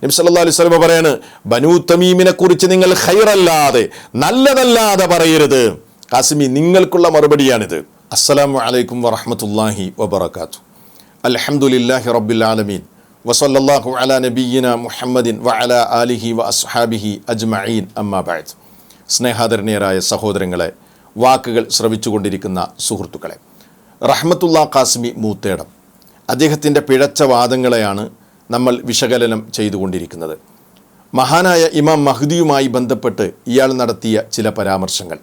നബി സല്ലല്ലാഹു അലൈഹി വസല്ലം പറയാണ്, ബനൂ തമീമിനെ കുറിച്ച് നിങ്ങൾ ഖൈറല്ലാതെ നല്ലതല്ലാതെ പറയരുത്. ഖാസിമി, നിങ്ങൾക്കുള്ള മറുപടിയാണിത്. അസ്സലാമു അലൈക്കും വറഹ്മത്തുള്ളാഹി വബറകാതുഹു. അൽഹംദുലില്ലാഹി റബ്ബിൽ ആലമീൻ വസല്ലല്ലാഹു അലാ നബിയ്യിന മുഹമ്മദിൻ വഅലാ ആലിഹി വഅസ്ഹാബിഹി അജ്മഈൻ. അമ്മാ ബഅദ്. സ്നേഹാദരണീയരായ സഹോദരങ്ങളെ, വാക്കുകൾ ശ്രവിച്ചുകൊണ്ടിരിക്കുന്ന സുഹൃത്തുക്കളെ, റഹ്മത്തുള്ളാ ഖാസിമി മൂത്തേടം അദ്ദേഹത്തിൻ്റെ പിഴച്ച വാദങ്ങളെയാണ് നമ്മൾ വിശകലനം ചെയ്തുകൊണ്ടിരിക്കുന്നത്. മഹാനായ ഇമാം മഹ്ദിയുമായി ബന്ധപ്പെട്ട് ഇയാൾ നടത്തിയ ചില പരാമർശങ്ങൾ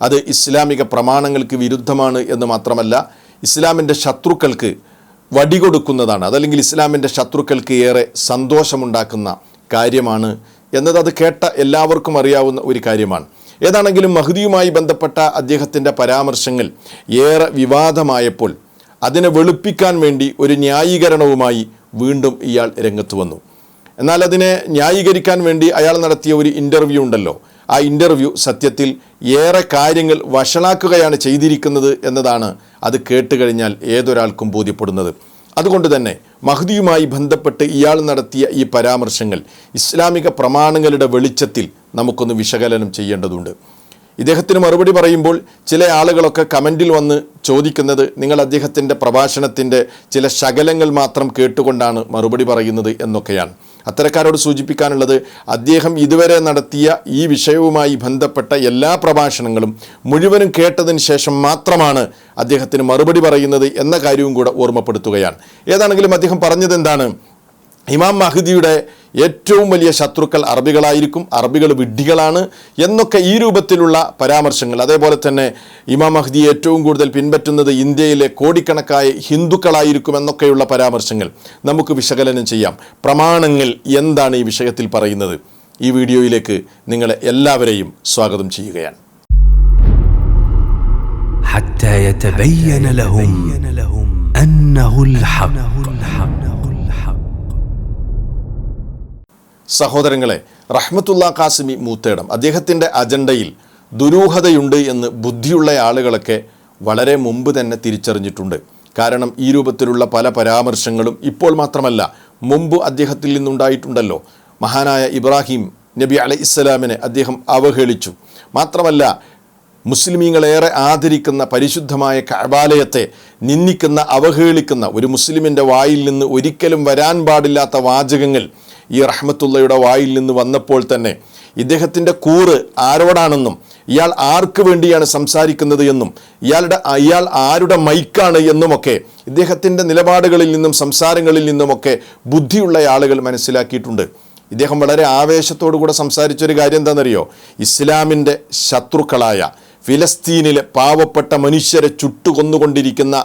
അത് ഇസ്ലാമിക പ്രമാണങ്ങൾക്ക് വിരുദ്ധമാണ് എന്ന് മാത്രമല്ല, ഇസ്ലാമിൻ്റെ ശത്രുക്കൾക്ക് വടികൊടുക്കുന്നതാണ്, അതല്ലെങ്കിൽ ഇസ്ലാമിൻ്റെ ശത്രുക്കൾക്ക് ഏറെ സന്തോഷമുണ്ടാക്കുന്ന കാര്യമാണ് എന്നത് അത് കേട്ട എല്ലാവർക്കും അറിയാവുന്ന ഒരു കാര്യമാണ്. ഏതാണെങ്കിലും മഹ്ദിയുമായി ബന്ധപ്പെട്ട അദ്ദേഹത്തിൻ്റെ പരാമർശങ്ങൾ ഏറെ വിവാദമായപ്പോൾ അതിനെ വെളുപ്പിക്കാൻ വേണ്ടി ഒരു ന്യായീകരണവുമായി വീണ്ടും ഇയാൾ രംഗത്ത് വന്നു. എന്നാൽ അതിനെ ന്യായീകരിക്കാൻ വേണ്ടി അയാൾ നടത്തിയ ഒരു ഇൻ്റർവ്യൂ ഉണ്ടല്ലോ, ആ ഇൻ്റർവ്യൂ സത്യത്തിൽ ഏറെ കാര്യങ്ങൾ വഷളാക്കുകയാണ് ചെയ്തിരിക്കുന്നത് എന്നതാണ് അത് കേട്ടുകഴിഞ്ഞാൽ ഏതൊരാൾക്കും ബോധ്യപ്പെടുന്നത്. അതുകൊണ്ട് തന്നെ മഹ്ദിയുമായി ബന്ധപ്പെട്ട് ഇയാൾ നടത്തിയ ഈ പരാമർശങ്ങൾ ഇസ്ലാമിക പ്രമാണങ്ങളുടെ വെളിച്ചത്തിൽ നമുക്കൊന്ന് വിശകലനം ചെയ്യേണ്ടതുണ്ട്. ഇദ്ദേഹത്തിന് മറുപടി പറയുമ്പോൾ ചില ആളുകളൊക്കെ കമൻറ്റിൽ വന്ന് ചോദിക്കുന്നത്, നിങ്ങൾ അദ്ദേഹത്തിൻ്റെ പ്രഭാഷണത്തിൻ്റെ ചില ശകലങ്ങൾ മാത്രം കേട്ടുകൊണ്ടാണ് മറുപടി പറയുന്നത് എന്നൊക്കെയാണ്. അത്തരക്കാരോട് സൂചിപ്പിക്കാനുള്ളത്, അദ്ദേഹം ഇതുവരെ നടത്തിയ ഈ വിഷയവുമായി ബന്ധപ്പെട്ട എല്ലാ പ്രഭാഷണങ്ങളും മുഴുവനും കേട്ടതിന് ശേഷം മാത്രമാണ് അദ്ദേഹത്തിന് മറുപടി പറയുന്നത് എന്ന കാര്യവും കൂടെ ഓർമ്മപ്പെടുത്തുകയാണ്. ഏതാണെങ്കിലും അദ്ദേഹം പറഞ്ഞത് എന്താണ്? ഇമാം മഹ്ദിയുടെ ഏറ്റവും വലിയ ശത്രുക്കൾ അറബികളായിരിക്കും, അറബികൾ വിഡ്ഢികളാണ് എന്നൊക്കെ ഈ രൂപത്തിലുള്ള പരാമർശങ്ങൾ. അതേപോലെ തന്നെ ഇമാം മഹ്ദിയെ ഏറ്റവും കൂടുതൽ പിൻപറ്റുന്നത് ഇന്ത്യയിലെ കോടിക്കണക്കായ ഹിന്ദുക്കളായിരിക്കും എന്നൊക്കെയുള്ള പരാമർശങ്ങൾ നമുക്ക് വിശകലനം ചെയ്യാം. പ്രമാണങ്ങൾ എന്താണ് ഈ വിഷയത്തിൽ പറയുന്നത്? ഈ വീഡിയോയിലേക്ക് നിങ്ങളെ എല്ലാവരെയും സ്വാഗതം ചെയ്യുകയാണ്. حتى يتبين لهم أنه الحق. സഹോദരങ്ങളെ, റഹ്മത്തുള്ളാ ഖാസിമി മൂത്തേടം അദ്ദേഹത്തിൻ്റെ അജണ്ടയിൽ ദുരൂഹതയുണ്ട് എന്ന് ബുദ്ധിയുള്ള ആളുകളൊക്കെ വളരെ മുമ്പ് തന്നെ തിരിച്ചറിഞ്ഞിട്ടുണ്ട്. കാരണം ഈ രൂപത്തിലുള്ള പല പരാമർശങ്ങളും ഇപ്പോൾ മാത്രമല്ല മുമ്പ് അദ്ദേഹത്തിൽ നിന്നുണ്ടായിട്ടുണ്ടല്ലോ. മഹാനായ ഇബ്രാഹിം നബി അലൈഹിസ്സലാമിനെ അദ്ദേഹം അവഹേളിച്ചു. മാത്രമല്ല, മുസ്ലിമീങ്ങളേറെ ആദരിക്കുന്ന പരിശുദ്ധമായ കഅബാലയത്തെ നിന്ദിക്കുന്ന, അവഹേളിക്കുന്ന ഒരു മുസ്ലിമിൻ്റെ വായിൽ നിന്ന് ഒരിക്കലും വരാൻ പാടില്ലാത്ത വാചകങ്ങൾ ഈ റഹ്മത്തുള്ളയുടെ വായിൽ നിന്ന് വന്നപ്പോൾ തന്നെ ഇദ്ദേഹത്തിൻ്റെ കൂറ് ആരോടാണെന്നും ഇയാൾ ആർക്ക് വേണ്ടിയാണ് സംസാരിക്കുന്നത് എന്നും ഇയാൾ ആരുടെ മൈക്കാണ് എന്നുമൊക്കെ ഇദ്ദേഹത്തിൻ്റെ നിലപാടുകളിൽ നിന്നും സംസാരങ്ങളിൽ നിന്നുമൊക്കെ ബുദ്ധിയുള്ള ആളുകൾ മനസ്സിലാക്കിയിട്ടുണ്ട്. ഇദ്ദേഹം വളരെ ആവേശത്തോടു കൂടെ സംസാരിച്ചൊരു കാര്യം എന്താണെന്നറിയോ? ഇസ്ലാമിൻ്റെ ശത്രുക്കളായ ഫിലസ്തീനിലെ പാവപ്പെട്ട മനുഷ്യരെ ചുട്ടുകൊന്നുകൊണ്ടിരിക്കുന്ന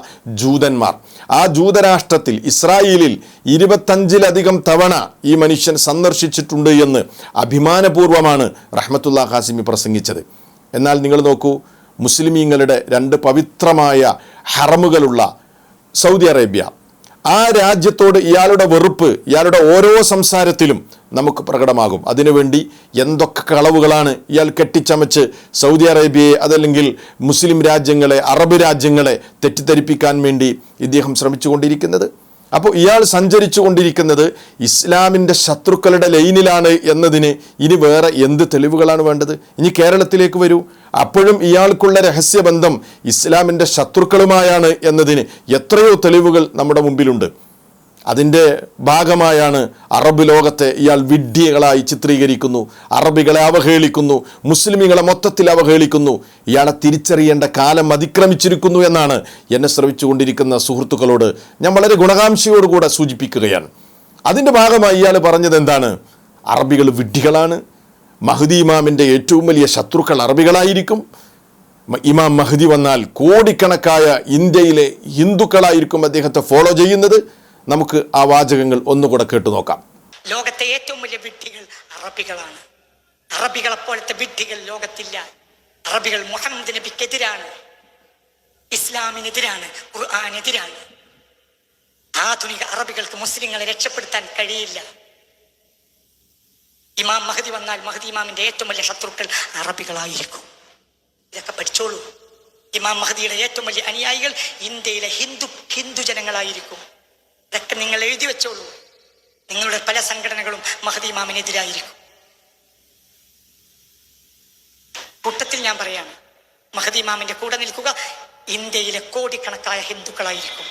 ജൂതന്മാർ, ആ ജൂതരാഷ്ട്രത്തിൽ ഇസ്രായേലിൽ 25-ലധികം തവണ ഈ മനുഷ്യൻ സന്ദർശിച്ചിട്ടുണ്ട് എന്ന് അഭിമാനപൂർവ്വമാണ് റഹ്മത്തുള്ളാ ഖാസിമി പ്രസംഗിച്ചത്. എന്നാൽ നിങ്ങൾ നോക്കൂ, മുസ്ലിമീങ്ങളുടെ 2 പവിത്രമായ ഹറമുകളുള്ള സൗദി അറേബ്യ, ആ രാജ്യത്തോട് ഇയാളുടെ വെറുപ്പ് ഇയാളുടെ ഓരോ സംസാരത്തിലും നമുക്ക് പ്രകടമാകും. അതിനുവേണ്ടി എന്തൊക്കെ കളവുകളാണ് ഇയാൾ കെട്ടിച്ചമച്ച് സൗദി അറേബ്യയെ, അതല്ലെങ്കിൽ മുസ്ലിം രാജ്യങ്ങളെ, അറബ് രാജ്യങ്ങളെ തെറ്റിദ്ധരിപ്പിക്കാൻ വേണ്ടി ഇദ്ദേഹം ശ്രമിച്ചുകൊണ്ടിരിക്കുന്നത്. അപ്പോൾ ഇയാൾ സഞ്ചരിച്ചു കൊണ്ടിരിക്കുന്നത് ഇസ്ലാമിൻ്റെ ശത്രുക്കളുടെ ലൈനിലാണ് എന്നതിന് ഇനി വേറെ എന്ത് തെളിവുകളാണ് വേണ്ടത്? ഇനി കേരളത്തിലേക്ക് വരൂ, അപ്പോഴും ഇയാൾക്കുള്ള രഹസ്യബന്ധം ഇസ്ലാമിൻ്റെ ശത്രുക്കളുമായാണ് എന്നതിന് എത്രയോ തെളിവുകൾ നമ്മുടെ മുമ്പിലുണ്ട്. അതിൻ്റെ ഭാഗമായാണ് അറബ് ലോകത്തെ ഇയാൾ വിഡ്ഢികളായി ചിത്രീകരിക്കുന്നു, അറബികളെ അവഹേളിക്കുന്നു, മുസ്ലിമുകളെ മൊത്തത്തിൽ അവഹേളിക്കുന്നു. ഇയാളെ തിരിച്ചറിയേണ്ട കാലം അതിക്രമിച്ചിരിക്കുന്നു എന്നാണ് എന്നെ ശ്രമിച്ചുകൊണ്ടിരിക്കുന്ന സുഹൃത്തുക്കളോട് ഞാൻ വളരെ ഗുണകാംക്ഷയോടുകൂടെ സൂചിപ്പിക്കുകയാണ്. അതിൻ്റെ ഭാഗമായി ഇയാൾ പറഞ്ഞത് എന്താണ്? അറബികൾ വിഡ്ഢികളാണ്, മഹ്ദി ഇമാമിൻ്റെ ഏറ്റവും വലിയ ശത്രുക്കൾ അറബികളായിരിക്കും, ഇമാം മഹ്ദി വന്നാൽ കോടിക്കണക്കായ ഇന്ത്യയിലെ ഹിന്ദുക്കളായിരിക്കും അദ്ദേഹത്തെ ഫോളോ ചെയ്യുന്നത്. നമുക്ക് ആ വാചകങ്ങൾ ഒന്നുകൂടെ കേട്ടു നോക്കാം. ലോകത്തെ ഏറ്റവും വലിയ വിഡ്ഢികൾ അറബികളാണ്. അറബികളെ പോലത്തെ വിഡ്ഢികൾ ലോകത്തില്ല. അറബികൾ മുഹമ്മദ് നബിക്കെതിരാണ്, ഇസ്ലാമിനെതിരാണ്, ഖുർആനെതിരാണ്. ആധുനിക അറബികൾക്ക് മുസ്ലിങ്ങളെ രക്ഷപ്പെടുത്താൻ കഴിയില്ല. ഇമാം മഹ്ദി വന്നാൽ മഹ്ദി ഇമാമിന്റെ ഏറ്റവും വലിയ ശത്രുക്കൾ അറബികളായിരിക്കും. ഇതൊക്കെ പഠിച്ചോളൂ. ഇമാം മഹ്ദിയുടെ ഏറ്റവും വലിയ അനുയായികൾ ഇന്ത്യയിലെ ഹിന്ദു ജനങ്ങളായിരിക്കും. ഇതൊക്കെ നിങ്ങൾ എഴുതി വെച്ചോളൂ. നിങ്ങളുടെ പല സംഘടനകളും മഹദി ഇമാമിനെതിരായിരിക്കും. കൂട്ടത്തിൽ ഞാൻ പറയാണ്, മഹദി ഇമാമിന്റെ കൂടെ നിൽക്കുക ഇന്ത്യയിലെ കോടിക്കണക്കായ ഹിന്ദുക്കളായിരിക്കും.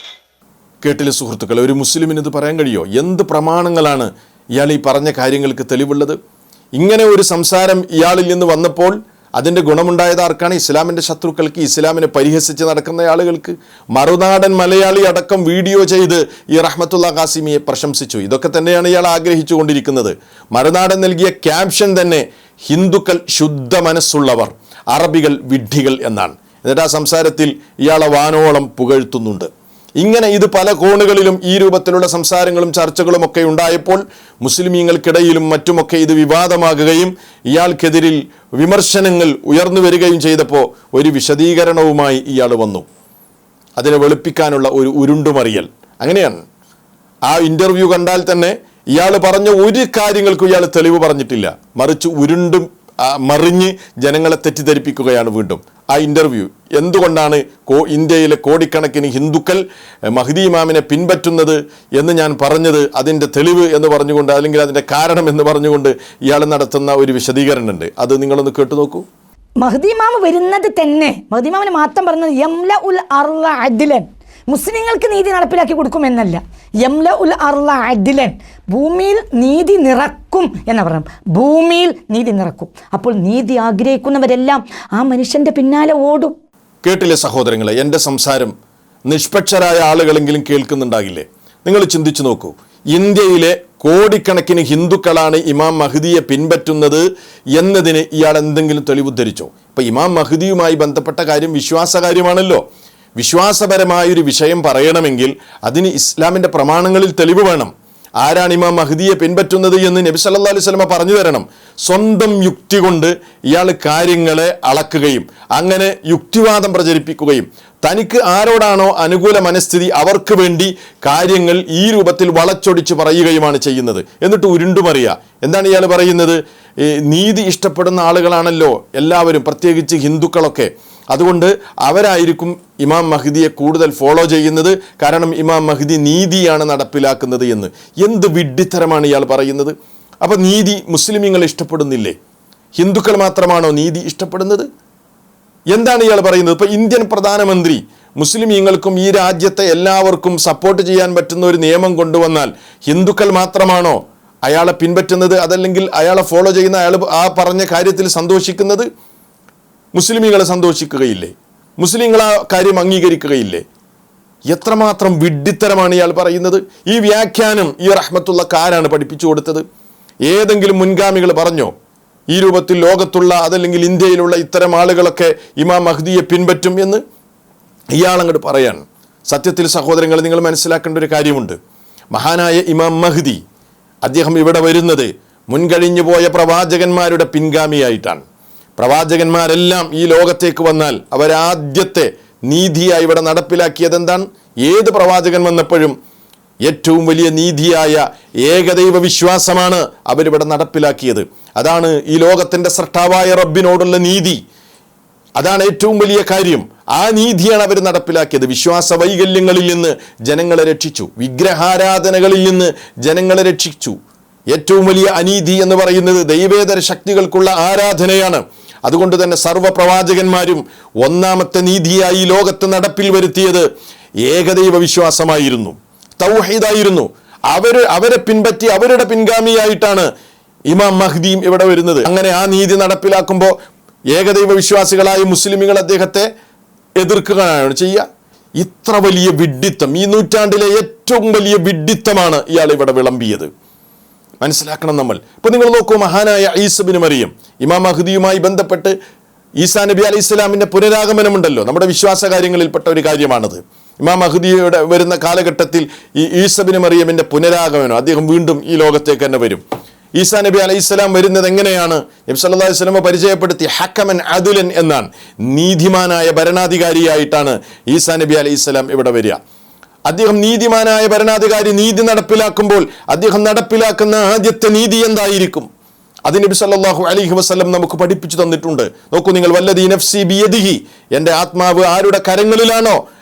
കേട്ടില്ല സുഹൃത്തുക്കളെ, ഒരു മുസ്ലിമിന് ഇത് പറയാൻ കഴിയോ? എന്ത് പ്രമാണങ്ങളാണ് ഇയാൾ ഈ പറഞ്ഞ കാര്യങ്ങൾക്ക് തെളിവുള്ളത്? ഇങ്ങനെ ഒരു സംസാരം ഇയാളിൽ നിന്ന് വന്നപ്പോൾ അതിൻ്റെ ഗുണമുണ്ടായത് ആർക്കാണ്? ഇസ്ലാമിൻ്റെ ശത്രുക്കൾക്ക്, ഇസ്ലാമിനെ പരിഹസിച്ച് നടക്കുന്ന ആളുകൾക്ക്. മറുനാടൻ മലയാളി അടക്കം വീഡിയോ ചെയ്ത് ഈ റഹ്മത്തുള്ള ഖാസിമിയെ പ്രശംസിച്ചു. ഇതൊക്കെ തന്നെയാണ് ഇയാൾ ആഗ്രഹിച്ചു കൊണ്ടിരിക്കുന്നത്. മറുനാടൻ നൽകിയ ക്യാപ്ഷൻ തന്നെ ഹിന്ദുക്കൾ ശുദ്ധ മനസ്സുള്ളവർ, അറബികൾ വിഡ്ഢികൾ എന്നാണ്. എന്നിട്ട് ആ സംസാരത്തിൽ ഇയാളെ വാനോളം പുകഴ്ത്തുന്നുണ്ട്. ഇങ്ങനെ ഇത് പല കോണുകളിലും ഈ രൂപത്തിലുള്ള സംസാരങ്ങളും ചർച്ചകളും ഒക്കെ ഉണ്ടായപ്പോൾ മുസ്ലിമീങ്ങൾക്കിടയിലും മറ്റുമൊക്കെ ഇത് വിവാദമാകുകയും ഇയാൾക്കെതിരിൽ വിമർശനങ്ങൾ ഉയർന്നു വരികയും ചെയ്തപ്പോൾ ഒരു വിശദീകരണവുമായി ഇയാൾ വന്നു. അതിനെ വെളുപ്പിക്കാനുള്ള ഒരു ഉരുണ്ടുമറിയൽ. അങ്ങനെയാണ് ആ ഇൻ്റർവ്യൂ കണ്ടാൽ തന്നെ ഇയാൾ പറഞ്ഞ ഒരു കാര്യങ്ങൾക്കും ഇയാൾ തെളിവ് പറഞ്ഞിട്ടില്ല, മറിച്ച് മറിഞ്ഞ് ജനങ്ങളെ തെറ്റിദ്ധരിപ്പിക്കുകയാണ് വീണ്ടും. ആ ഇൻ്റർവ്യൂ എന്തുകൊണ്ടാണ് ഇന്ത്യയിലെ കോടിക്കണക്കിന് ഹിന്ദുക്കൾ മഹ്ദി ഇമാമിനെ പിൻപറ്റുന്നത് എന്ന് ഞാൻ പറഞ്ഞത്, അതിൻ്റെ തെളിവ് എന്ന് പറഞ്ഞുകൊണ്ട്, അല്ലെങ്കിൽ അതിൻ്റെ കാരണം എന്ന് പറഞ്ഞുകൊണ്ട് ഇയാൾ നടത്തുന്ന ഒരു വിശദീകരണമുണ്ട്. അത് നിങ്ങളൊന്ന് കേട്ടു നോക്കൂ. മഹ്ദി ഇമാം വരുന്നത് തന്നെ, മഹ്ദി ഇമാമിന് മാത്രം പറഞ്ഞത് യംല ഉൽ അർള അദ്ലൻ, മുസ്ലിങ്ങൾക്ക് നീതി നടപ്പിലാക്കി കൊടുക്കുമെന്നല്ല. യംല ഉൽ അർള അദ്ലൻ, ഭൂമിയിൽ നീതി നിറക്കും എന്ന് പറഞ്ഞു. ഭൂമിയിൽ നീതി നിറക്കും. അപ്പോൾ നീതി ആഗ്രഹിക്കുന്നവരെല്ലാം ആ മനുഷ്യൻ്റെ പിന്നാലെ ഓടും. കേട്ടില്ലേ സഹോദരങ്ങളെ? എൻ്റെ സംസാരം നിഷ്പക്ഷരായ ആളുകളെങ്കിലും കേൾക്കുന്നുണ്ടാകില്ലേ? നിങ്ങൾ ചിന്തിച്ചു നോക്കൂ. ഇന്ത്യയിലെ കോടിക്കണക്കിന് ഹിന്ദുക്കളാണ് ഇമാം മഹ്ദിയെ പിൻപറ്റുന്നത് എന്നതിന് ഇയാൾ എന്തെങ്കിലും തെളിവുദ്ധരിച്ചോ? ഇപ്പം ഇമാം മഹ്ദിയുമായി ബന്ധപ്പെട്ട കാര്യം വിശ്വാസകാര്യമാണല്ലോ. വിശ്വാസപരമായൊരു വിഷയം പറയണമെങ്കിൽ അതിന് ഇസ്ലാമിൻ്റെ പ്രമാണങ്ങളിൽ തെളിവ് വേണം. ആരാണ് ഇമാം മഹ്ദിയെ പിൻപറ്റുന്നത് എന്ന് നബി സല്ലല്ലാഹു അലൈഹി വസല്ലമ പറഞ്ഞു തരണം. സ്വന്തം യുക്തി കൊണ്ട് ഇയാൾ കാര്യങ്ങളെ അളക്കുകയും അങ്ങനെ യുക്തിവാദം പ്രചരിപ്പിക്കുകയും തനിക്ക് ആരോടാണോ അനുകൂല മനസ്ഥിതി അവർക്ക് വേണ്ടി കാര്യങ്ങൾ ഈ രൂപത്തിൽ വളച്ചൊടിച്ച് പറയുകയുമാണ് ചെയ്യുന്നത്. എന്നിട്ട് ഉരുണ്ടുമറിയുക. എന്താണ് ഇയാൾ പറയുന്നത്? നീതി ഇഷ്ടപ്പെടുന്ന ആളുകളാണല്ലോ എല്ലാവരും, പ്രത്യേകിച്ച് ഹിന്ദുക്കളൊക്കെ. അതുകൊണ്ട് അവരായിരിക്കും ഇമാം മഹ്ദിയെ കൂടുതൽ ഫോളോ ചെയ്യുന്നത്, കാരണം ഇമാം മഹ്ദി നീതിയാണ് നടപ്പിലാക്കുന്നത് എന്ന്. എന്ത് വിഡ്ഢിത്തരമാണ് ഇയാൾ പറയുന്നത്? അപ്പോൾ നീതി മുസ്ലിമീങ്ങൾ ഇഷ്ടപ്പെടുന്നില്ലേ? ഹിന്ദുക്കൾ മാത്രമാണോ നീതി ഇഷ്ടപ്പെടുന്നത്? എന്താണ് ഇയാൾ പറയുന്നത്? ഇപ്പോൾ ഇന്ത്യൻ പ്രധാനമന്ത്രി മുസ്ലിമീങ്ങൾക്കും ഈ രാജ്യത്തെ എല്ലാവർക്കും സപ്പോർട്ട് ചെയ്യാൻ പറ്റുന്ന ഒരു നിയമം കൊണ്ടുവന്നാൽ ഹിന്ദുക്കൾ മാത്രമാണോ അയാളെ പിൻപറ്റുന്നത്? അതല്ലെങ്കിൽ അയാളെ ഫോളോ ചെയ്യുന്ന അയാൾ ആ പറഞ്ഞ കാര്യത്തിൽ സന്തോഷിക്കുന്നത്? മുസ്ലിമീങ്ങളെ സന്തോഷിക്കുകയില്ലേ? മുസ്ലിങ്ങൾ ആ കാര്യം അംഗീകരിക്കുകയില്ലേ? എത്രമാത്രം വിഡ്ഢിത്തരമാണ് ഇയാൾ പറയുന്നത്? ഈ വ്യാഖ്യാനം ഈ റഹ്മത്തുള്ളക്ക് ആരാണ് പഠിപ്പിച്ചു കൊടുത്തത്? ഏതെങ്കിലും മുൻഗാമികൾ പറഞ്ഞോ ഈ രൂപത്തിൽ ലോകത്തുള്ള അതല്ലെങ്കിൽ ഇന്ത്യയിലുള്ള ഇത്തരം ആളുകളൊക്കെ ഇമാം മഹ്ദിയെ പിൻപറ്റും എന്ന്? ഇയാളങ്ങോട്ട് പറയാൻ. സത്യത്തിൽ സഹോദരങ്ങൾ, നിങ്ങൾ മനസ്സിലാക്കേണ്ട ഒരു കാര്യമുണ്ട്. മഹാനായ ഇമാം മഹ്ദി അദ്ദേഹം ഇവിടെ വരുന്നത് മുൻകഴിഞ്ഞു പോയ പ്രവാചകന്മാരുടെ പിൻഗാമിയായിട്ടാണ്. പ്രവാചകന്മാരെല്ലാം ഈ ലോകത്തേക്ക് വന്നാൽ അവരാദ്യത്തെ നീതിയായി ഇവിടെ നടപ്പിലാക്കിയത് എന്താണ്? ഏത് പ്രവാചകൻ വന്നപ്പോഴും ഏറ്റവും വലിയ നീതിയായ ഏകദൈവ വിശ്വാസമാണ് അവരിവിടെ നടപ്പിലാക്കിയത്. അതാണ് ഈ ലോകത്തിൻ്റെ സൃഷ്ടാവായ റബ്ബിനോടുള്ള നീതി. അതാണ് ഏറ്റവും വലിയ കാര്യം. ആ നീതിയാണ് അവർ നടപ്പിലാക്കിയത്. വിശ്വാസ വൈകല്യങ്ങളിൽ നിന്ന് ജനങ്ങളെ രക്ഷിച്ചു, വിഗ്രഹാരാധനകളിൽ നിന്ന് ജനങ്ങളെ രക്ഷിച്ചു. ഏറ്റവും വലിയ അനീതി എന്ന് പറയുന്നത് ദൈവേതര ശക്തികൾക്കുള്ള ആരാധനയാണ്. അതുകൊണ്ട് തന്നെ സർവ്വപ്രവാചകന്മാരും ഒന്നാമത്തെ നീതിയായി ലോകത്ത് നടപ്പിൽ വരുത്തിയത് ഏകദൈവ വിശ്വാസമായിരുന്നു, തൗഹീദായിരുന്നു. അവരെ പിൻപറ്റി അവരുടെ പിൻഗാമിയായിട്ടാണ് ഇമാം മഹ്ദിയും ഇവിടെ വരുന്നത്. അങ്ങനെ ആ നീതി നടപ്പിലാക്കുമ്പോൾ ഏകദൈവ വിശ്വാസികളായ മുസ്ലിമുകൾ അദ്ദേഹത്തെ എതിർക്കുകയാണ് ചെയ്യുക. ഇത്ര വലിയ വിഡ്ഢിത്തം, ഈ നൂറ്റാണ്ടിലെ ഏറ്റവും വലിയ വിഡ്ഢിത്തമാണ് ഇയാൾ ഇവിടെ വിളമ്പിയത്. മനസ്സിലാക്കണം നമ്മൾ. ഇപ്പോൾ നിങ്ങൾ നോക്കൂ, മഹാനായ ഈസ ബിൻ മറിയം, ഇമാം മഹ്ദിയുമായി ബന്ധപ്പെട്ട് ഈസാ നബി അലൈഹി ഇസ്ലാമിൻ്റെ പുനരാഗമനമുണ്ടല്ലോ, നമ്മുടെ വിശ്വാസ കാര്യങ്ങളിൽപ്പെട്ട ഒരു കാര്യമാണത്. ഇമാം മഹ്ദിയുടെ വരുന്ന കാലഘട്ടത്തിൽ ഈ ഈസ ബിൻ മറിയമിൻ്റെ പുനരാഗമനം, അദ്ദേഹം വീണ്ടും ഈ ലോകത്തേക്ക് തന്നെ വരും. ഈസാ നബി അലൈഹി സ്വലാം വരുന്നത് എങ്ങനെയാണ്? നബി സല്ലല്ലാഹു അലൈഹി വസല്ലം പരിചയപ്പെടുത്തി ഹക്കമൻ അദുലൻ എന്നാണ്, നീതിമാനായ ഭരണാധികാരിയായിട്ടാണ് ഈസാ നബി അലൈഹി സ്വലാം ഇവിടെ വരിക. അദ്ദേഹം നീതിമാനായ ഭരണാധികാരി നീതി നടപ്പിലാക്കുമ്പോൾ അദ്ദേഹം നടപ്പിലാക്കുന്ന ആദ്യത്തെ നീതി എന്തായിരിക്കും? അത് നബി സല്ലല്ലാഹു അലൈഹി വസല്ലം നമുക്ക് പഠിപ്പിച്ചു തന്നിട്ടുണ്ട്. നോക്കൂ നിങ്ങൾ, വല്ലദീ നഫ്സി ബിയദിഹി, എൻ്റെ ആത്മാവ് ആരുടെ കരങ്ങളിലാണോ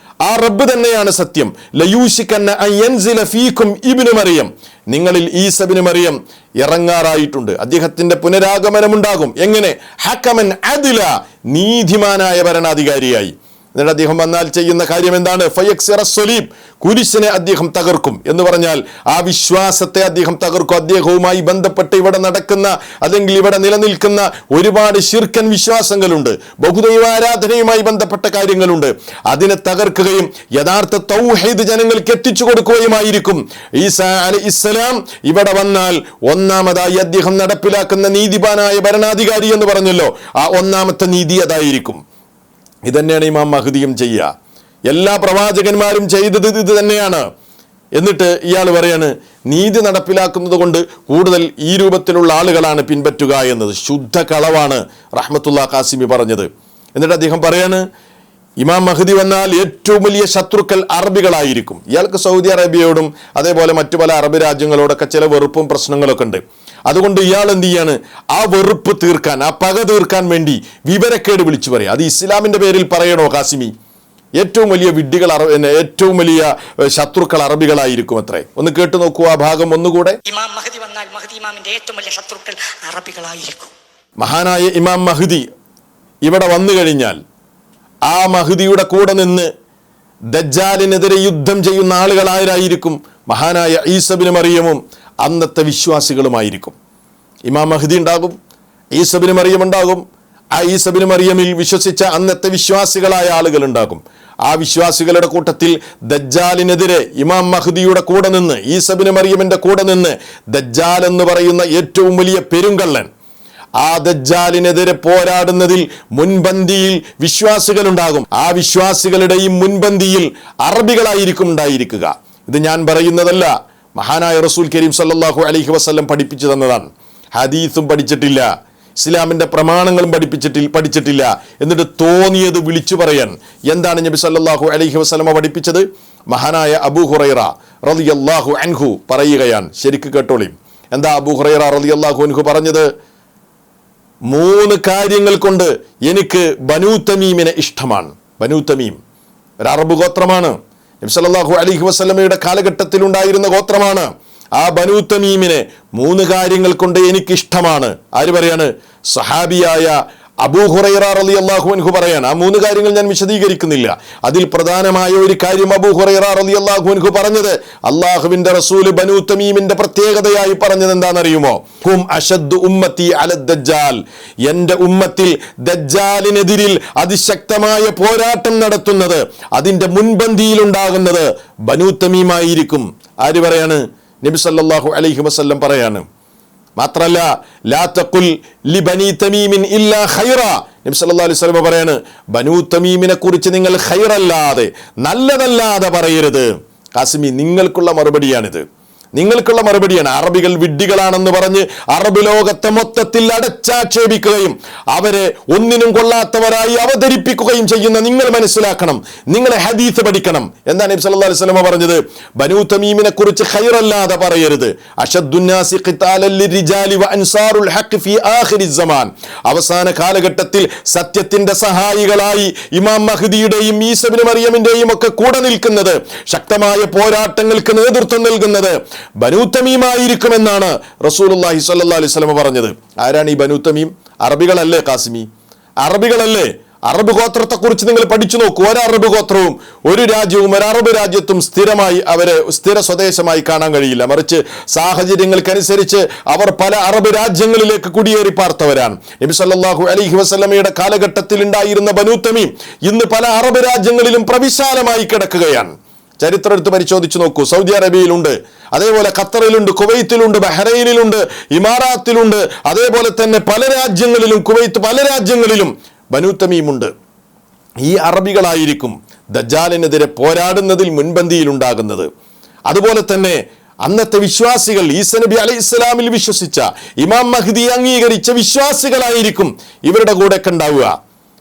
ആ റബ്ബ് തന്നെയാണ് സത്യം. ലയൂഷിക്കന്ന അൻ യൻസില ഫീകും ഇബ്നു മറിയം, നിങ്ങളിൽ ഈസ ഇബ്നു മറിയം ഇറങ്ങാറായിട്ടുണ്ട്. അദ്ദേഹത്തിന്റെ പുനരാഗമനമുണ്ടാകും. എങ്ങനെ? ഹക്കമൻ അദ്ല, നീതിമാനായ ഭരണാധികാരിയായി. എന്നിട്ട് അദ്ദേഹം വന്നാൽ ചെയ്യുന്ന കാര്യം എന്താണ്? ഫയക്സിറ സ്വലീബ്, കുരിശിനെ അദ്ദേഹം തകർക്കും എന്ന് പറഞ്ഞാൽ ആ വിശ്വാസത്തെ അദ്ദേഹം തകർക്കും. അദ്ദേഹവുമായി ബന്ധപ്പെട്ട് ഇവിടെ നടക്കുന്ന അല്ലെങ്കിൽ ഇവിടെ നിലനിൽക്കുന്ന ഒരുപാട് ശിർക്കൻ വിശ്വാസങ്ങളുണ്ട്, ബഹുദൈവാരാധനയുമായി ബന്ധപ്പെട്ട കാര്യങ്ങളുണ്ട്. അതിനെ തകർക്കുകയും യഥാർത്ഥ തൗഹീദ് ജനങ്ങൾക്ക് എത്തിച്ചു കൊടുക്കുകയുമായിരിക്കും. ഈസാ അലൈഹിസ്സലാം ഇവിടെ വന്നാൽ ഒന്നാമതായി അദ്ദേഹം നടപ്പിലാക്കുന്ന നീതിമാനായ ഭരണാധികാരി എന്ന് പറഞ്ഞല്ലോ, ആ ഒന്നാമത്തെ നീതി അതായിരിക്കും. ഇതന്നെയാണ് ഇമാം മഹ്ദിയും ചെയ്യുക. എല്ലാ പ്രവാചകന്മാരും ചെയ്തത് ഇത് തന്നെയാണ്. എന്നിട്ട് ഇയാൾ പറയാണ് നീതി നടപ്പിലാക്കുന്നത് കൊണ്ട് കൂടുതൽ ഈ രൂപത്തിലുള്ള ആളുകളാണ് പിൻപറ്റുക എന്നത് ശുദ്ധ കളവാണ് റഹ്മത്തുള്ള ഖാസിമി പറഞ്ഞത്. എന്നിട്ട് അദ്ദേഹം പറയാണ് ഇമാം മഹ്ദി വന്നാൽ ഏറ്റവും വലിയ ശത്രുക്കൾ അറബികളായിരിക്കും. ഇയാൾക്ക് സൗദി അറേബ്യയോടും അതേപോലെ മറ്റു പല അറബ് രാജ്യങ്ങളോടൊക്കെ ചില വെറുപ്പും പ്രശ്നങ്ങളൊക്കെ ഉണ്ട്. അതുകൊണ്ട് ഇയാൾ എന്ത് ചെയ്യാണ്? ആ വെറുപ്പ് തീർക്കാൻ, ആ പക തീർക്കാൻ വേണ്ടി വിവരക്കേട് വിളിച്ചു പറയും. അത് ഇസ്ലാമിന്റെ പേരിൽ പറയണോ ഖാസിമി? ഏറ്റവും വലിയ വിഡ്ഢികൾ, ഏറ്റവും വലിയ ശത്രുക്കൾ അറബികളായിരിക്കും അത്രേ. ഒന്ന് കേട്ടു നോക്കൂ ആ ഭാഗം ഒന്നുകൂടെ. ഇമാം മഹ്ദി വന്നാൽ മഹ്ദി ഇമാമിന്റെ ഏറ്റവും വലിയ ശത്രുക്കൾ അറബികളായിരിക്കും. മഹാനായ ഇമാം മഹ്ദി ഇവിടെ വന്നു കഴിഞ്ഞാൽ ആ മഹ്ദിയുടെ കൂടെ നിന്ന് ദജ്ജാലിനെതിരെ യുദ്ധം ചെയ്യുന്ന ആളുകൾ ആരായിരിക്കും? മഹാനായ ഈസ ഇബ്നു മറിയമും അന്നത്തെ വിശ്വാസികളുമായിരിക്കും. ഇമാം മഹ്ദി ഉണ്ടാകും, ഈസ ഇബ്നു മറിയം ഉണ്ടാകും. ആ ഈസ ഇബ്നു മറിയമിൽ വിശ്വസിച്ച അന്നത്തെ വിശ്വാസികളായ ആളുകൾ ഉണ്ടാകും. ആ വിശ്വാസികളുടെ കൂട്ടത്തിൽ ദജ്ജാലിനെതിരെ ഇമാം മഹ്ദിയുടെ കൂടെ നിന്ന്, ഈസ ഇബ്നു മറിയമിന്റെ കൂടെ നിന്ന് ദജ്ജാൽ എന്ന് പറയുന്ന ഏറ്റവും വലിയ പെരുങ്കള്ളൻ, ആ ദജ്ജാലിനെതിരെ പോരാടുന്നതിൽ മുൻപന്തിയിൽ വിശ്വാസികളുണ്ടാകും. ആ വിശ്വാസികളുടെയും മുൻപന്തിയിൽ അറബികളായിരിക്കും ഉണ്ടായിരിക്കുക. ഇത് ഞാൻ പറയുന്നതല്ല, മഹാനായ റസൂൽ കരീം സല്ലല്ലാഹു അലൈഹി വസല്ലം പഠിപ്പിച്ചു തന്നതാണ്. ഹദീസും പഠിച്ചിട്ടില്ല, ഇസ്ലാമിന്റെ പ്രമാണങ്ങളും പഠിച്ചിട്ടില്ല. എന്നിട്ട് തോന്നിയത് വിളിച്ചു പറയാൻ എന്താണ് നബി സല്ലല്ലാഹു അലൈഹി വസല്ലം പഠിപ്പിച്ചത്? മഹാനായ അബൂ ഹുറൈറ റളിയല്ലാഹു അൻഹു പറയുകയാണ്, ശരിക്ക് കേട്ടോളീം. എന്താ അബൂ ഹുറൈറ റളിയല്ലാഹു അൻഹു പറഞ്ഞത്? 3 കാര്യങ്ങൾ കൊണ്ട് എനിക്ക് ബനൂ തമീമിനെ ഇഷ്ടമാണ്. ബനൂ തമീം ഒരു അറബ് ഗോത്രമാണ്. നബി സല്ലല്ലാഹു അലൈഹി വസല്ലമയുടെ കാലഘട്ടത്തിൽ ഉണ്ടായിരുന്ന ഗോത്രമാണ്. ആ ബനൂ തമീമിനെ 3 കാര്യങ്ങൾ കൊണ്ട് എനിക്ക് ഇഷ്ടമാണ്. ആര് പറയാണ്? സഹാബിയായ അബൂ ഹുറൈറ റളിയല്ലാഹു അൻഹു പറയാണ്. ആ 3 കാര്യങ്ങൾ ഞാൻ വിശദീകരിക്കുന്നില്ല. അതിൽ പ്രധാനമായ ഒരു കാര്യം അബൂ ഹുറൈറ റളിയല്ലാഹു അൻഹു പറഞ്ഞത്, അല്ലാഹുവിന്റെ റസൂൽ ബനൂ തമീമിന്റെ പ്രത്യേകതയായി പറഞ്ഞത് എന്താണെന്നറിയുമോ? ഹും അശദ്ദു ഉമ്മത്തി അല ദജ്ജാൽ, എന്റെ ഉമ്മത്തിൽ ദജ്ജാലിനെതിരിൽ അതിശക്തമായ പോരാട്ടം നടത്തുന്നത്, അതിന്റെ മുൻപന്തിയിൽ ഉണ്ടാകുന്നത് ബനൂ തമീമായിരിക്കും. ആര് പറയാണ്? നബി സല്ലല്ലാഹു അലൈഹി വസല്ലം പറയാണ്. മാത്രല്ല ലാ തഖുൽ ലി ബനി തമീമിൻ ഇല്ലാ ഖൈറ, നബി സല്ലല്ലാഹു അലൈഹി വസല്ലം പറയാണ്, ബനൂ തമീമിനെ കുറിച്ച് നിങ്ങൾ ഖൈറല്ലാതെ, നല്ലതല്ലാതെ പറയരുത്. ഖാസിമി, നിങ്ങൾക്കുള്ള മറുപടിയാണിത്, നിങ്ങൾക്കുള്ള മറുപടിയാണ്. അറബികൾ വിഡ്ഢികളാണെന്ന് പറഞ്ഞ് അറബ് ലോകത്തെ മൊത്തത്തിൽ അടച്ചാക്ഷേപിക്കുകയും അവരെ ഒന്നിനും കൊള്ളാത്തവരായി അവതരിപ്പിക്കുകയും ചെയ്യുന്ന നിങ്ങൾ മനസ്സിലാക്കണം, നിങ്ങൾ ഹദീസ് പഠിക്കണം. എന്താണ് നബി സല്ലല്ലാഹു അലൈഹി വസല്ലം പറഞ്ഞത്? ബനൂ തമീമിനെ കുറിച്ച് ഖൈറല്ലാതെ പറയരുത്. അശദ്ദുന്നാസി ഖിതാലൻ ലിർരിജാലി വ അൻസാറുൽ ഹഖ് ഫീ ആഖിരിസ് സമാൻ, അവസാന കാലഘട്ടത്തിൽ സത്യത്തിന്റെ സഹായികളായി ഇമാം മഹ്ദിയുടെയും ഈസ ഇബ്നു മറിയമിന്റെയും ഒക്കെ കൂടെ നിൽക്കുന്നത്, ശക്തമായ പോരാട്ടങ്ങൾക്ക് നേതൃത്വം നൽകുന്നത് ബനൂ തമീമായിരിക്കുമെന്നാണ് റസൂലുള്ളാഹി സ്വല്ലല്ലാഹു അലൈഹി വസല്ലം പറഞ്ഞത്. ആരാണ് ഈ ബനൂ തമീം? അറബികളല്ലേ ഖാസിമി? അറബികളല്ലേ? അറബ് ഗോത്രത്തെക്കുറിച്ച് നിങ്ങൾ പഠിച്ചു നോക്കൂ. ഒരു അറബ് ഗോത്രവും ഒരു രാജ്യവും ഒരു അറബ് രാജ്യത്തും സ്ഥിരമായി അവരെ സ്ഥിര സ്വദേശമായി കാണാൻ കഴിയില്ല. മറിച്ച് സാഹചര്യങ്ങൾക്കനുസരിച്ച് അവർ പല അറബ് രാജ്യങ്ങളിലേക്ക് കുടിയേറി പാർത്തവരാണ്. നബി സല്ലല്ലാഹു അലൈഹി വസല്ലമയുടെ കാലഘട്ടത്തിൽ ഉണ്ടായിരുന്ന ബനൂ തമീം ഇന്ന് പല അറബ് രാജ്യങ്ങളിലും പ്രവിശാലമായി കിടക്കുകയാണ്. ചരിത്രം എടുത്ത് പരിശോധിച്ച് നോക്കൂ. സൗദി അറേബ്യയിലുണ്ട്, അതേപോലെ ഖത്തറിലുണ്ട്, കുവൈത്തിലുണ്ട്, ബഹ്റൈനിലുണ്ട്, ഇമാറാത്തിലുണ്ട്, അതേപോലെ തന്നെ പല രാജ്യങ്ങളിലും, കുവൈത്ത് പല രാജ്യങ്ങളിലും ബനൂ തമീമുണ്ട്. ഈ അറബികളായിരിക്കും ദജ്ജാലിനെതിരെ പോരാടുന്നതിൽ മുൻപന്തിയിലുണ്ടാകുന്നത്. അതുപോലെ തന്നെ അന്നത്തെ വിശ്വാസികൾ, ഈസ നബി അലൈഹിസ്സലാമിൽ വിശ്വസിച്ച, ഇമാം മഹ്ദി അംഗീകരിച്ച വിശ്വാസികളായിരിക്കും ഇവരുടെ കൂടെയൊക്കെ ഉണ്ടാവുക.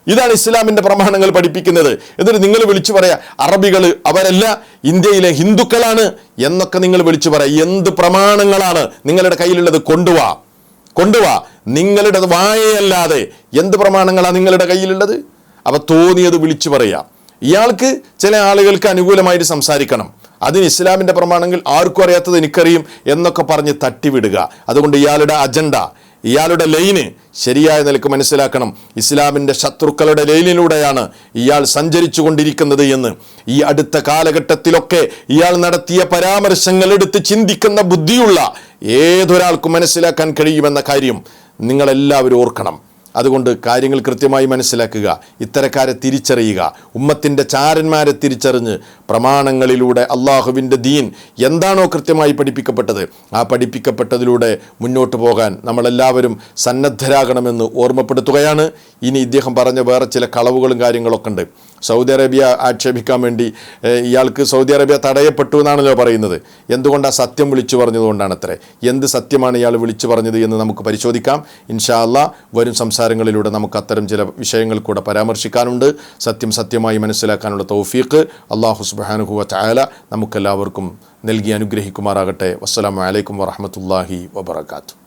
ഇതാണ് ഇസ്ലാമിന്റെ പ്രമാണങ്ങൾ പഠിപ്പിക്കുന്നത്. എന്നിട്ട് നിങ്ങൾ വിളിച്ചു പറയാ അറബികൾ അവരല്ല, ഇന്ത്യയിലെ ഹിന്ദുക്കളാണ് എന്നൊക്കെ നിങ്ങൾ വിളിച്ചു പറയാം. എന്ത് പ്രമാണങ്ങളാണ് നിങ്ങളുടെ കയ്യിലുള്ളത്? കൊണ്ടുവാ. നിങ്ങളുടെ വായയല്ലാതെ എന്ത് പ്രമാണങ്ങളാണ് നിങ്ങളുടെ കയ്യിലുള്ളത്? അവ തോന്നിയത് വിളിച്ചു പറയാം. ഇയാൾക്ക് ചില ആളുകൾക്ക് അനുകൂലമായിട്ട് സംസാരിക്കണം, അതിന് ഇസ്ലാമിൻ്റെ പ്രമാണങ്ങൾ ആർക്കും അറിയാത്തത് എനിക്കറിയും എന്നൊക്കെ പറഞ്ഞ് തട്ടിവിടുക. അതുകൊണ്ട് ഇയാളുടെ അജണ്ട, ഇയാളുടെ ലൈന് ശരിയായ നിലക്ക് മനസ്സിലാക്കണം. ഇസ്ലാമിൻ്റെ ശത്രുക്കളുടെ ലൈനിലൂടെയാണ് ഇയാൾ സഞ്ചരിച്ചു കൊണ്ടിരിക്കുന്നത് എന്ന് ഈ അടുത്ത കാലഘട്ടത്തിലൊക്കെ ഇയാൾ നടത്തിയ പരാമർശങ്ങൾ എടുത്ത് ചിന്തിക്കുന്ന ബുദ്ധിയുള്ള ഏതൊരാൾക്കും മനസ്സിലാക്കാൻ കഴിയുമെന്ന കാര്യം നിങ്ങളെല്ലാവരും ഓർക്കണം. അതുകൊണ്ട് കാര്യങ്ങൾ കൃത്യമായി മനസ്സിലാക്കുക, ഇത്തരക്കാരെ തിരിച്ചറിയുക, ഉമ്മത്തിൻ്റെ ചാരന്മാരെ തിരിച്ചറിഞ്ഞ് പ്രമാണങ്ങളിലൂടെ അള്ളാഹുവിൻ്റെ ദീൻ എന്താണോ കൃത്യമായി പഠിപ്പിക്കപ്പെട്ടത് ആ പഠിപ്പിക്കപ്പെട്ടതിലൂടെ മുന്നോട്ട് പോകാൻ നമ്മളെല്ലാവരും സന്നദ്ധരാകണമെന്ന് ഓർമ്മപ്പെടുത്തുകയാണ്. ഇനി ഇദ്ദേഹം പറഞ്ഞ വേറെ ചില കളവുകളും കാര്യങ്ങളൊക്കെ ഉണ്ട്. സൗദി അറേബ്യ ആക്ഷേപിക്കാൻ വേണ്ടി ഇയാൾക്ക് സൗദി അറേബ്യ തടയപ്പെട്ടു എന്നാണല്ലോ പറയുന്നത്. എന്തുകൊണ്ടാണ്? സത്യം വിളിച്ചു പറഞ്ഞതുകൊണ്ടാണ് അത്രേ. എന്ത് സത്യമാണ് ഇയാൾ വിളിച്ചു പറഞ്ഞത് എന്ന് നമുക്ക് പരിശോധിക്കാം. ഇൻഷാ അല്ലാഹ് വരും സംസാരങ്ങളിലൂടെ നമുക്ക് അത്തരം ചില വിഷയങ്ങൾ കൂടെ പരാമർശിക്കാനുണ്ട്. സത്യം സത്യമായി മനസ്സിലാക്കാനുള്ള തൗഫീഖ് അല്ലാഹു സുബ്ഹാനഹു വ തആല നമുക്കെല്ലാവർക്കും നൽകി അനുഗ്രഹിക്കുമാറാകട്ടെ. വസ്സലാമു അലൈക്കും വറഹ്മത്തുള്ളാഹി വബറകാതുഹു.